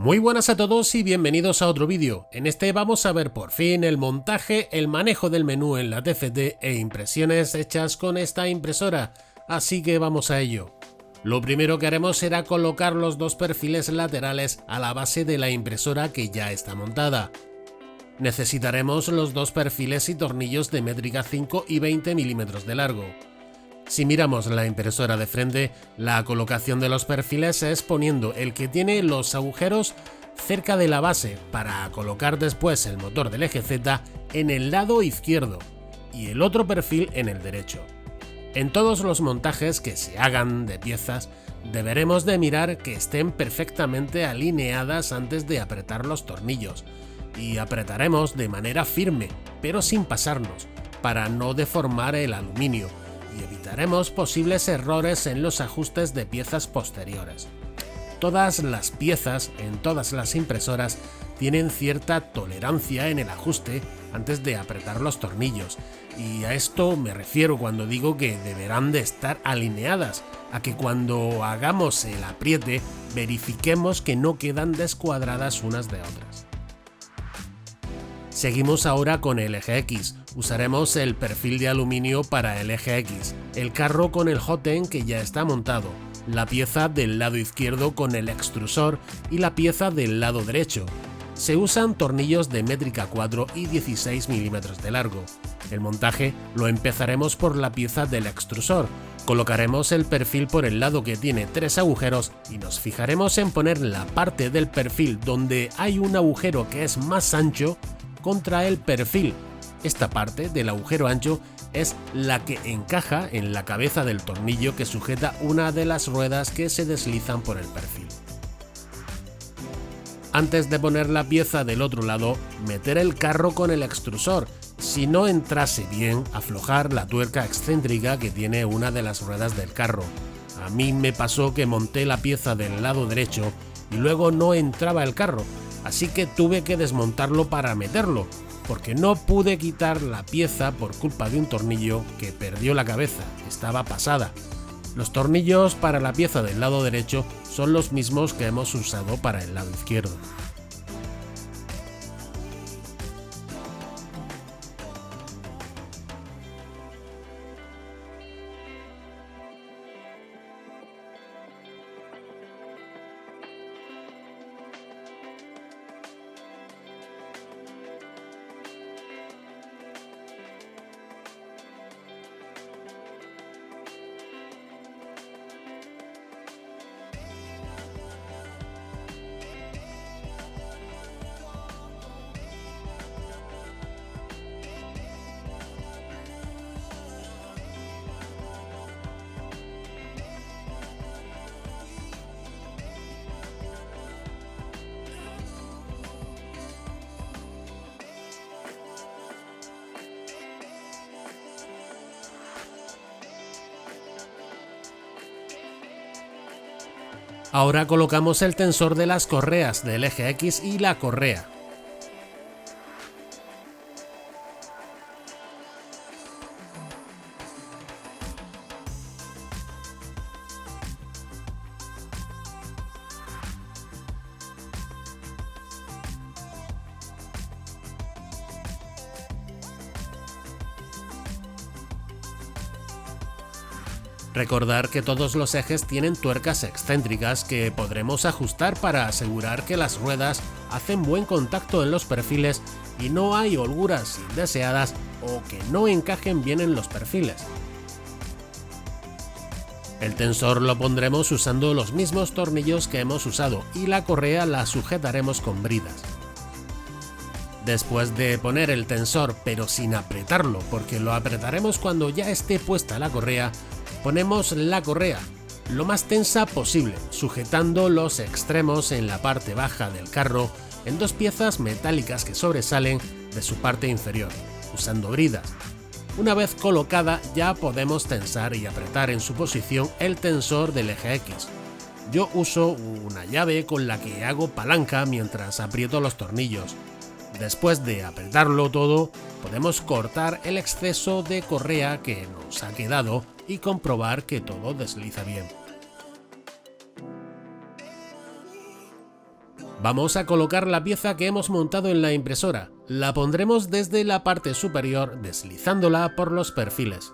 Muy buenas a todos y bienvenidos a otro vídeo. En este vamos a ver por fin el montaje, el manejo del menú en la TFT e impresiones hechas con esta impresora, así que vamos a ello. Lo primero que haremos será colocar los dos perfiles laterales a la base de la impresora que ya está montada. Necesitaremos los dos perfiles y tornillos de métrica 5 y 20 milímetros de largo. Si miramos la impresora de frente, la colocación de los perfiles es poniendo el que tiene los agujeros cerca de la base para colocar después el motor del eje Z en el lado izquierdo y el otro perfil en el derecho. En todos los montajes que se hagan de piezas, deberemos de mirar que estén perfectamente alineadas antes de apretar los tornillos, y apretaremos de manera firme, pero sin pasarnos, para no deformar el aluminio, y evitaremos posibles errores en los ajustes de piezas posteriores. Todas las piezas en todas las impresoras tienen cierta tolerancia en el ajuste antes de apretar los tornillos, y a esto me refiero cuando digo que deberán de estar alineadas, a que cuando hagamos el apriete verifiquemos que no quedan descuadradas unas de otras. Seguimos ahora con el eje X. Usaremos el perfil de aluminio para el eje X, el carro con el hot end que ya está montado, la pieza del lado izquierdo con el extrusor y la pieza del lado derecho. Se usan tornillos de métrica 4 y 16 milímetros de largo. El montaje lo empezaremos por la pieza del extrusor. Colocaremos el perfil por el lado que tiene 3 agujeros y nos fijaremos en poner la parte del perfil donde hay un agujero que es más ancho contra el perfil. Esta parte del agujero ancho es la que encaja en la cabeza del tornillo que sujeta una de las ruedas que se deslizan por el perfil. Antes de poner la pieza del otro lado, meter el carro con el extrusor. Si no entrase bien, aflojar la tuerca excéntrica que tiene una de las ruedas del carro. A mí me pasó que monté la pieza del lado derecho y luego no entraba el carro, así que tuve que desmontarlo para meterlo, porque no pude quitar la pieza por culpa de un tornillo que perdió la cabeza, estaba pasada. Los tornillos para la pieza del lado derecho son los mismos que hemos usado para el lado izquierdo. Ahora colocamos el tensor de las correas del eje X y la correa. Recordar que todos los ejes tienen tuercas excéntricas que podremos ajustar para asegurar que las ruedas hacen buen contacto en los perfiles y no hay holguras indeseadas o que no encajen bien en los perfiles. El tensor lo pondremos usando los mismos tornillos que hemos usado y la correa la sujetaremos con bridas. Después de poner el tensor, pero sin apretarlo, porque lo apretaremos cuando ya esté puesta la correa, ponemos la correa lo más tensa posible, sujetando los extremos en la parte baja del carro en dos piezas metálicas que sobresalen de su parte inferior, usando bridas. Una vez colocada ya podemos tensar y apretar en su posición el tensor del eje X. Yo uso una llave con la que hago palanca mientras aprieto los tornillos. Después de apretarlo todo, podemos cortar el exceso de correa que nos ha quedado y comprobar que todo desliza bien. Vamos a colocar la pieza que hemos montado en la impresora. La pondremos desde la parte superior deslizándola por los perfiles.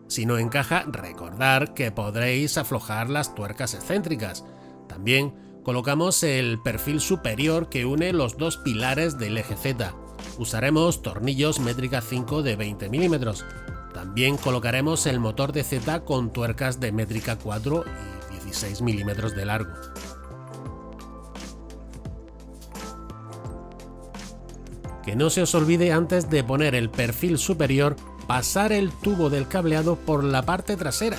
Si no encaja, recordad que podréis aflojar las tuercas excéntricas. También colocamos el perfil superior que une los dos pilares del eje Z. Usaremos tornillos métrica 5 de 20 mm. También colocaremos el motor de Z con tuercas de métrica 4 y 16 mm de largo. Que no se os olvide, antes de poner el perfil superior, pasar el tubo del cableado por la parte trasera.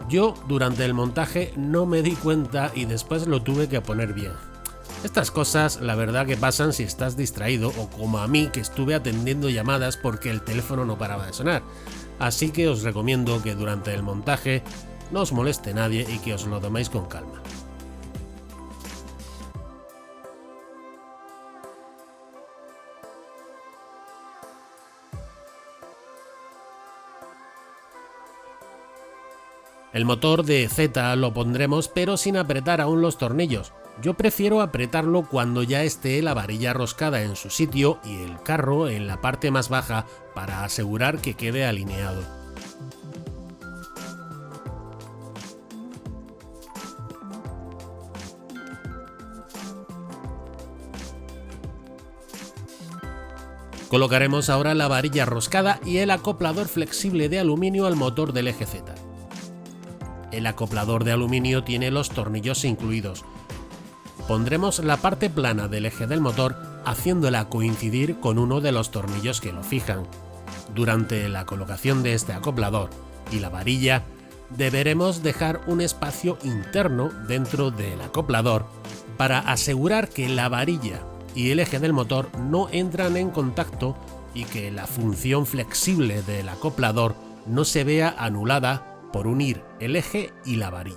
Yo durante el montaje no me di cuenta y después lo tuve que poner bien. Estas cosas la verdad que pasan si estás distraído o como a mí, que estuve atendiendo llamadas porque el teléfono no paraba de sonar. Así que os recomiendo que durante el montaje no os moleste nadie y que os lo toméis con calma. El motor de Z lo pondremos pero sin apretar aún los tornillos. Yo prefiero apretarlo cuando ya esté la varilla roscada en su sitio y el carro en la parte más baja para asegurar que quede alineado. Colocaremos ahora la varilla roscada y el acoplador flexible de aluminio al motor del eje Z. El acoplador de aluminio tiene los tornillos incluidos. Pondremos la parte plana del eje del motor haciéndola coincidir con uno de los tornillos que lo fijan. Durante la colocación de este acoplador y la varilla, deberemos dejar un espacio interno dentro del acoplador para asegurar que la varilla y el eje del motor no entran en contacto y que la función flexible del acoplador no se vea anulada por unir el eje y la varilla.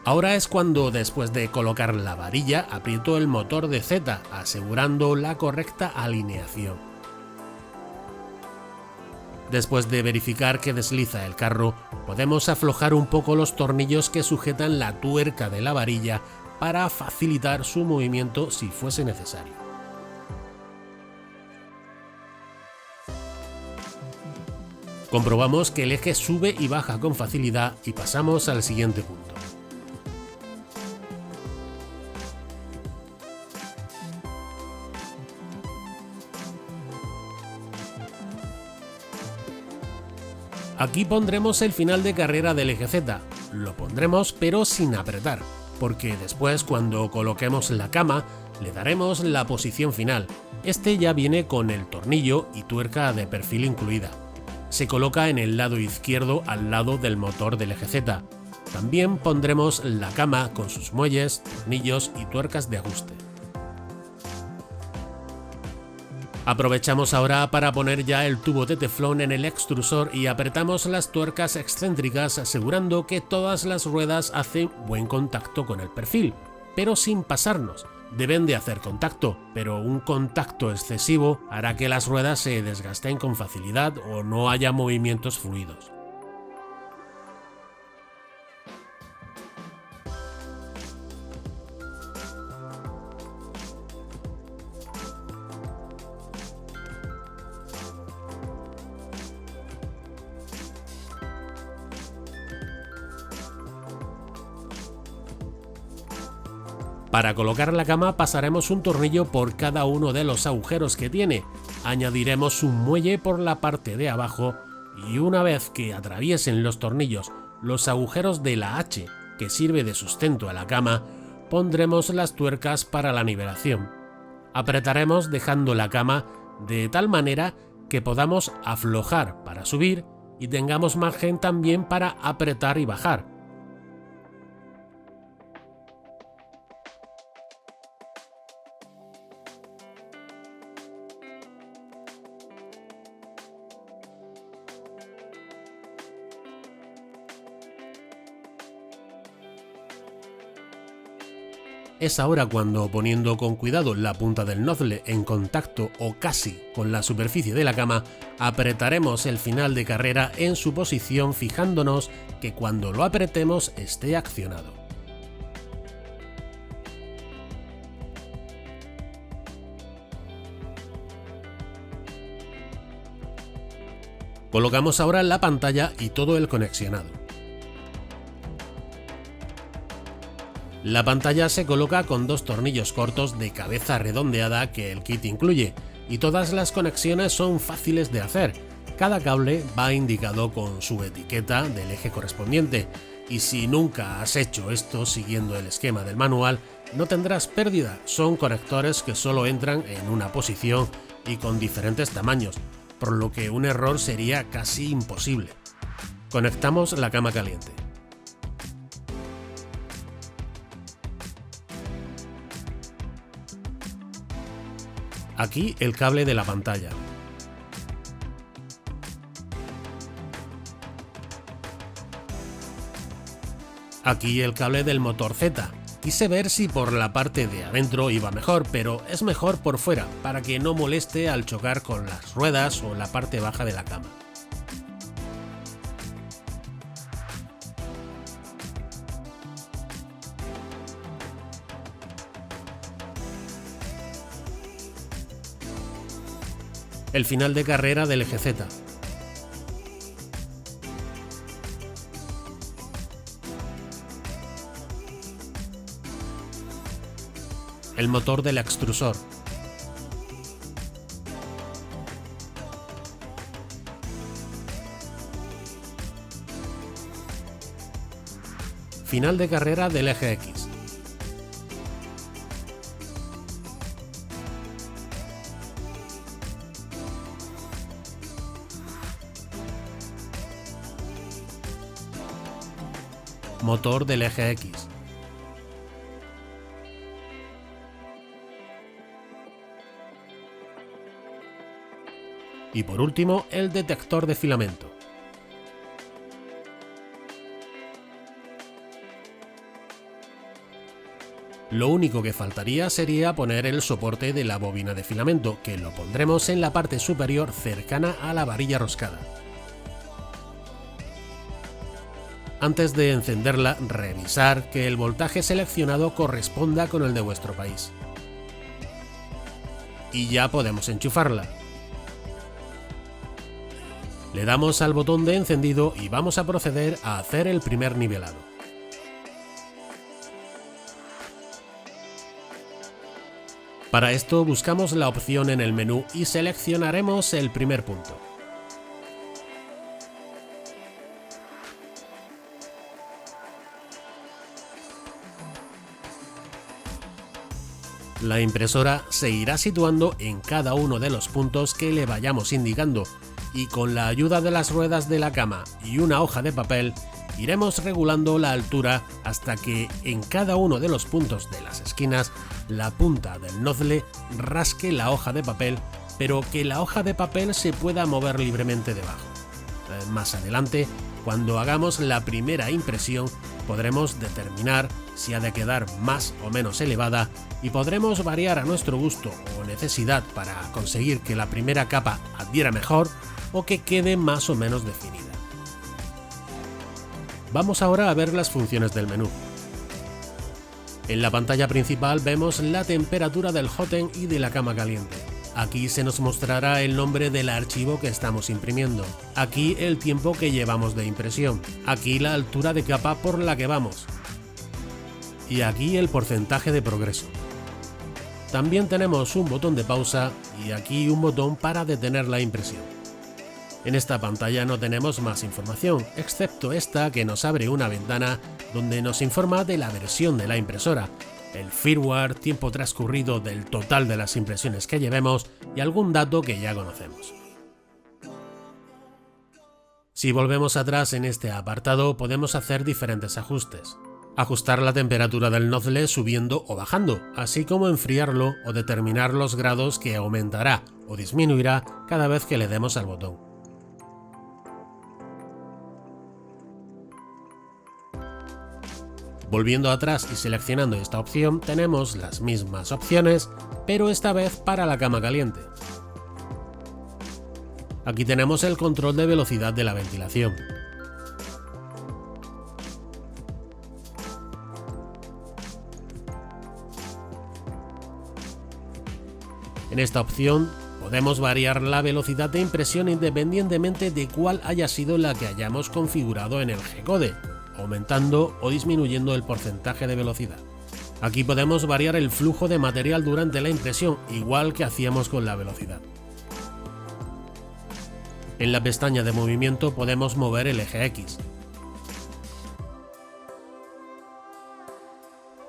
Ahora es cuando, después de colocar la varilla, aprieto el motor de Z, asegurando la correcta alineación. Después de verificar que desliza el carro, podemos aflojar un poco los tornillos que sujetan la tuerca de la varilla para facilitar su movimiento si fuese necesario. Comprobamos que el eje sube y baja con facilidad y pasamos al siguiente punto. Aquí pondremos el final de carrera del eje Z. Lo pondremos pero sin apretar, porque después cuando coloquemos la cama le daremos la posición final. Este ya viene con el tornillo y tuerca de perfil incluida. Se coloca en el lado izquierdo al lado del motor del eje Z. También pondremos la cama con sus muelles, tornillos y tuercas de ajuste. Aprovechamos ahora para poner ya el tubo de teflón en el extrusor y apretamos las tuercas excéntricas asegurando que todas las ruedas hacen buen contacto con el perfil, pero sin pasarnos. Deben de hacer contacto, pero un contacto excesivo hará que las ruedas se desgasten con facilidad o no haya movimientos fluidos. Para colocar la cama pasaremos un tornillo por cada uno de los agujeros que tiene, añadiremos un muelle por la parte de abajo y una vez que atraviesen los tornillos los agujeros de la H que sirve de sustento a la cama, pondremos las tuercas para la nivelación. Apretaremos dejando la cama de tal manera que podamos aflojar para subir y tengamos margen también para apretar y bajar. Es ahora cuando, poniendo con cuidado la punta del nozzle en contacto o casi con la superficie de la cama, apretaremos el final de carrera en su posición, fijándonos que cuando lo apretemos esté accionado. Colocamos ahora la pantalla y todo el conexionado. La pantalla se coloca con dos tornillos cortos de cabeza redondeada que el kit incluye, y todas las conexiones son fáciles de hacer. Cada cable va indicado con su etiqueta del eje correspondiente, y si nunca has hecho esto siguiendo el esquema del manual, no tendrás pérdida. Son conectores que solo entran en una posición y con diferentes tamaños, por lo que un error sería casi imposible. Conectamos la cama caliente. Aquí el cable de la pantalla. Aquí el cable del motor Z. Quise ver si por la parte de adentro iba mejor, pero es mejor por fuera, para que no moleste al chocar con las ruedas o la parte baja de la cama. El final de carrera del eje Z. El motor del extrusor. Final de carrera del eje X. Motor del eje X. Y por último, el detector de filamento. Lo único que faltaría sería poner el soporte de la bobina de filamento, que lo pondremos en la parte superior cercana a la varilla roscada. Antes de encenderla, revisar que el voltaje seleccionado corresponda con el de vuestro país. Y ya podemos enchufarla. Le damos al botón de encendido y vamos a proceder a hacer el primer nivelado. Para esto buscamos la opción en el menú y seleccionaremos el primer punto. La impresora se irá situando en cada uno de los puntos que le vayamos indicando, y con la ayuda de las ruedas de la cama y una hoja de papel iremos regulando la altura hasta que en cada uno de los puntos de las esquinas la punta del nozzle rasque la hoja de papel, pero que la hoja de papel se pueda mover libremente debajo. Más adelante, cuando hagamos la primera impresión, podremos determinar si ha de quedar más o menos elevada y podremos variar a nuestro gusto o necesidad para conseguir que la primera capa adhiera mejor o que quede más o menos definida. Vamos ahora a ver las funciones del menú. En la pantalla principal vemos la temperatura del hotend y de la cama caliente. Aquí se nos mostrará el nombre del archivo que estamos imprimiendo. Aquí el tiempo que llevamos de impresión. Aquí la altura de capa por la que vamos. Y aquí el porcentaje de progreso. También tenemos un botón de pausa y aquí un botón para detener la impresión. En esta pantalla no tenemos más información, excepto esta que nos abre una ventana donde nos informa de la versión de la impresora, el firmware, tiempo transcurrido del total de las impresiones que llevemos y algún dato que ya conocemos. Si volvemos atrás en este apartado podemos hacer diferentes ajustes. Ajustar la temperatura del nozzle subiendo o bajando, así como enfriarlo o determinar los grados que aumentará o disminuirá cada vez que le demos al botón. Volviendo atrás y seleccionando esta opción tenemos las mismas opciones, pero esta vez para la cama caliente. Aquí tenemos el control de velocidad de la ventilación. En esta opción podemos variar la velocidad de impresión independientemente de cuál haya sido la que hayamos configurado en el G-Code, aumentando o disminuyendo el porcentaje de velocidad. Aquí podemos variar el flujo de material durante la impresión, igual que hacíamos con la velocidad. En la pestaña de movimiento podemos mover el eje X,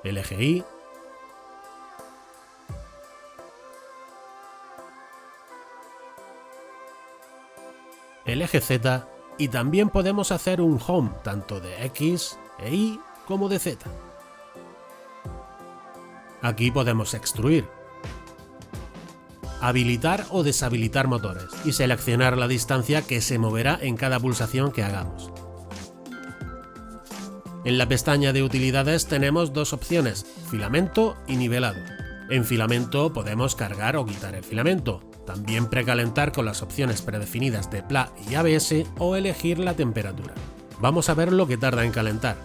el eje Y, el eje Z, y también podemos hacer un home tanto de X e Y como de Z. Aquí podemos extruir, habilitar o deshabilitar motores y seleccionar la distancia que se moverá en cada pulsación que hagamos. En la pestaña de utilidades tenemos dos opciones, filamento y nivelado. En filamento podemos cargar o quitar el filamento, también precalentar con las opciones predefinidas de PLA y ABS o elegir la temperatura. Vamos a ver lo que tarda en calentar.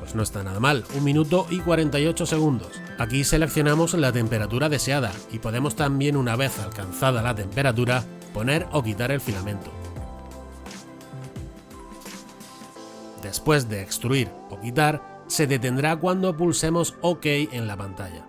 Pues no está nada mal, 1 minuto y 48 segundos. Aquí seleccionamos la temperatura deseada y podemos también, una vez alcanzada la temperatura, poner o quitar el filamento. Después de extruir o quitar, se detendrá cuando pulsemos OK en la pantalla.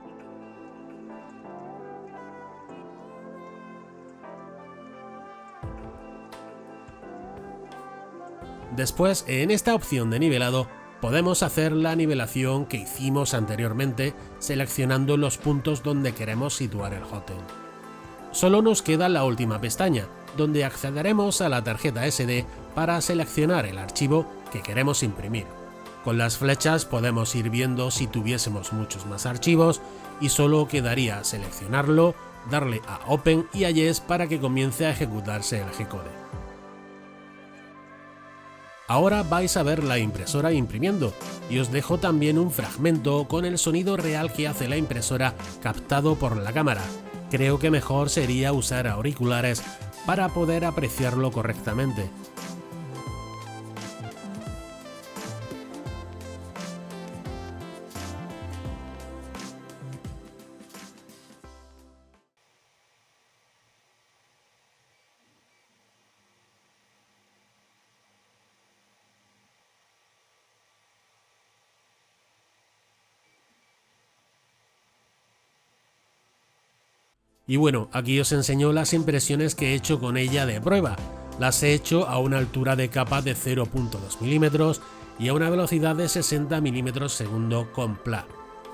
Después, en esta opción de nivelado, podemos hacer la nivelación que hicimos anteriormente seleccionando los puntos donde queremos situar el hot-end. Solo nos queda la última pestaña, donde accederemos a la tarjeta SD para seleccionar el archivo que queremos imprimir. Con las flechas podemos ir viendo si tuviésemos muchos más archivos y solo quedaría seleccionarlo, darle a Open y a Yes para que comience a ejecutarse el G-Code. Ahora vais a ver la impresora imprimiendo y os dejo también un fragmento con el sonido real que hace la impresora captado por la cámara. Creo que mejor sería usar auriculares para poder apreciarlo correctamente. Y bueno, aquí os enseño las impresiones que he hecho con ella de prueba. Las he hecho a una altura de capa de 0.2 mm y a una velocidad de 60 mm/segundo con PLA.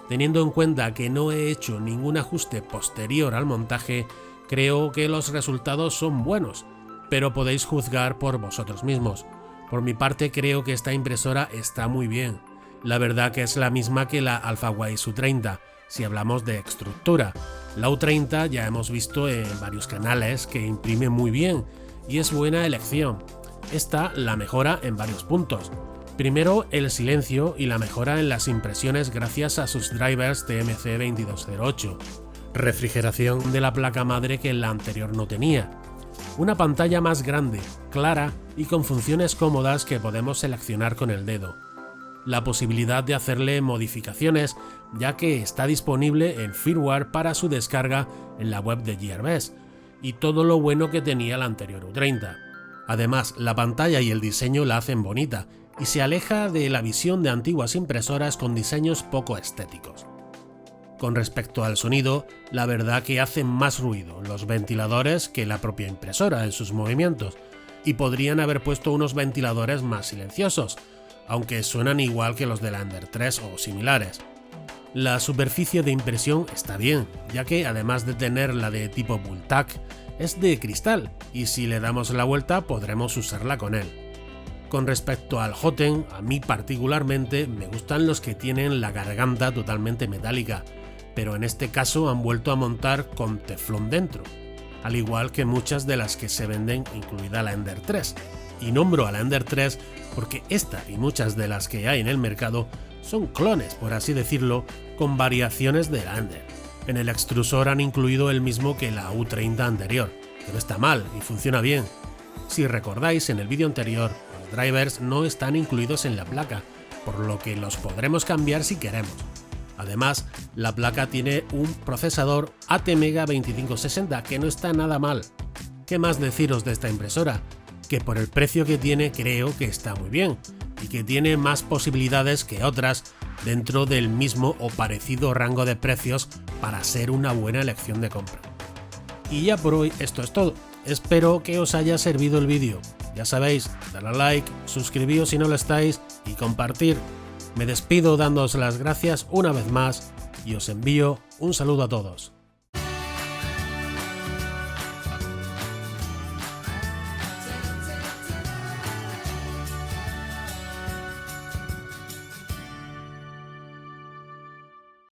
Teniendo en cuenta que no he hecho ningún ajuste posterior al montaje, creo que los resultados son buenos, pero podéis juzgar por vosotros mismos. Por mi parte creo que esta impresora está muy bien. La verdad que es la misma que la Alphawise U30, si hablamos de estructura. La U30 ya hemos visto en varios canales que imprime muy bien y es buena elección. Esta la mejora en varios puntos. Primero, el silencio y la mejora en las impresiones gracias a sus drivers TMC2208. Refrigeración de la placa madre que la anterior no tenía. Una pantalla más grande, clara y con funciones cómodas que podemos seleccionar con el dedo. La posibilidad de hacerle modificaciones, ya que está disponible en firmware para su descarga en la web de Gearbest, y todo lo bueno que tenía la anterior U30. Además, la pantalla y el diseño la hacen bonita, y se aleja de la visión de antiguas impresoras con diseños poco estéticos. Con respecto al sonido, la verdad que hacen más ruido los ventiladores que la propia impresora en sus movimientos, y podrían haber puesto unos ventiladores más silenciosos, aunque suenan igual que los de la Ender 3 o similares. La superficie de impresión está bien, ya que además de tener la de tipo Bulltack, es de cristal y si le damos la vuelta podremos usarla con él. Con respecto al hot-end, a mí particularmente me gustan los que tienen la garganta totalmente metálica, pero en este caso han vuelto a montar con teflón dentro. al igual que muchas de las que se venden, incluida la Ender 3. Y nombro a la Ender 3 porque esta y muchas de las que hay en el mercado son clones, por así decirlo, con variaciones de la Ender. En el extrusor han incluido el mismo que la U30 anterior, que no está mal y funciona bien. Si recordáis, en el vídeo anterior, los drivers no están incluidos en la placa, por lo que los podremos cambiar si queremos. Además, la placa tiene un procesador ATmega 2560 que no está nada mal. ¿Qué más deciros de esta impresora? Que por el precio que tiene creo que está muy bien y que tiene más posibilidades que otras dentro del mismo o parecido rango de precios para ser una buena elección de compra. Y ya por hoy esto es todo. Espero que os haya servido el vídeo. Ya sabéis, darle a like, suscribíos si no lo estáis y compartir. Me despido dándoos las gracias una vez más y os envío un saludo a todos.